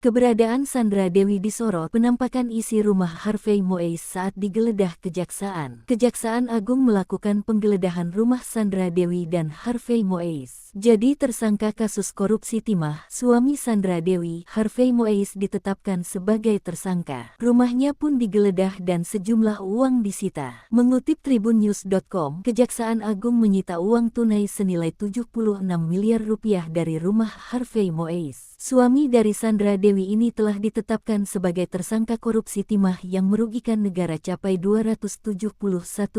Keberadaan Sandra Dewi disorot penampakan isi rumah Harvey Moise saat digeledah Kejaksaan. Kejaksaan Agung melakukan penggeledahan rumah Sandra Dewi dan Harvey Moise. Jadi tersangka kasus korupsi timah, suami Sandra Dewi, Harvey Moise ditetapkan sebagai tersangka. Rumahnya pun digeledah dan sejumlah uang disita. Mengutip tribunnews.com, Kejaksaan Agung menyita uang tunai senilai 76 miliar rupiah dari rumah Harvey Moise. Suami dari Sandra Dewi ini telah ditetapkan sebagai tersangka korupsi timah yang merugikan negara capai 271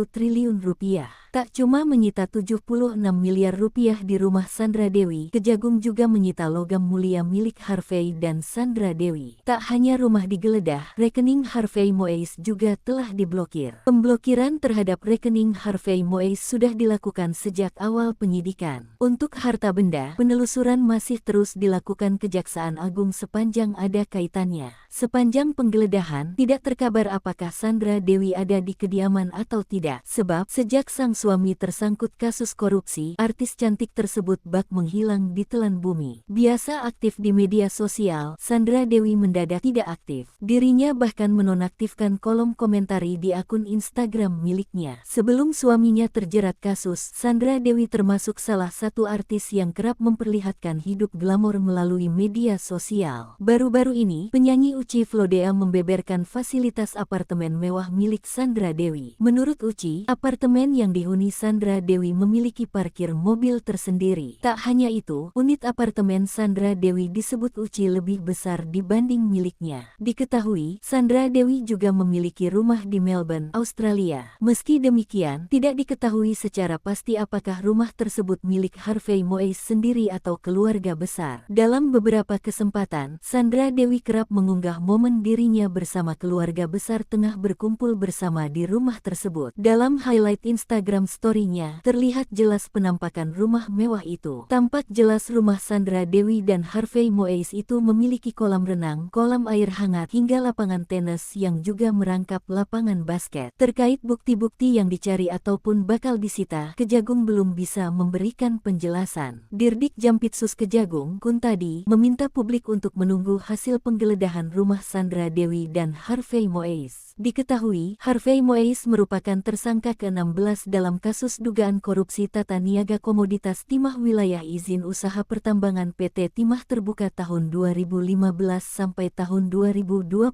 triliun rupiah. Tak cuma menyita 76 miliar rupiah di rumah Sandra Dewi, Kejagung juga menyita logam mulia milik Harvey dan Sandra Dewi. Tak hanya rumah digeledah, rekening Harvey Moise juga telah diblokir. Pemblokiran terhadap rekening Harvey Moise sudah dilakukan sejak awal penyidikan. Untuk harta benda, penelusuran masih terus dilakukan Kejaksaan Agung sepanjang ada kaitannya. Sepanjang penggeledahan, tidak terkabar apakah Sandra Dewi ada di kediaman atau tidak. Sebab, sejak sang suami tersangkut kasus korupsi, artis cantik tersebut bak menghilang di telan bumi. Biasa aktif di media sosial, Sandra Dewi mendadak tidak aktif. Dirinya bahkan menonaktifkan kolom komentari di akun Instagram miliknya. Sebelum suaminya terjerat kasus, Sandra Dewi termasuk salah satu artis yang kerap memperlihatkan hidup glamor melalui media sosial. Baru-baru ini, penyanyi Uci Flodea membeberkan fasilitas apartemen mewah milik Sandra Dewi. Menurut Uci, apartemen yang dihuni Sandra Dewi memiliki parkir mobil tersendiri. Tak hanya itu, unit apartemen Sandra Dewi disebut Uci lebih besar dibanding miliknya. Diketahui, Sandra Dewi juga memiliki rumah di Melbourne, Australia. Meski demikian, tidak diketahui secara pasti apakah rumah tersebut milik Harvey Moise sendiri atau keluarga besar. Dalam beberapa kesempatan, Sandra Dewi kerap mengunggah momen dirinya bersama keluarga besar tengah berkumpul bersama di rumah tersebut. Dalam highlight Instagram story-nya, terlihat jelas penampakan rumah mewah itu. Tampak jelas rumah Sandra Dewi dan Harvey Moise itu memiliki kolam renang, kolam air hangat, hingga lapangan tenis yang juga merangkap lapangan basket. Terkait bukti-bukti yang dicari ataupun bakal disita, Kejagung belum bisa memberikan penjelasan. Dirdik Jampitsus Kejagung, Kuntadi, meminta publik untuk menunggu hasil penggeledahan rumah Sandra Dewi dan Harvey Moise. Diketahui, Harvey Moise merupakan tersangka ke-16 dalam kasus dugaan korupsi tata niaga komoditas timah wilayah izin usaha pertambangan PT Timah Terbuka tahun 2015 sampai tahun 2022.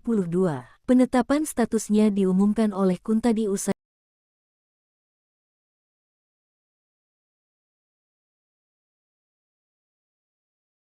Penetapan statusnya diumumkan oleh Kuntadi usai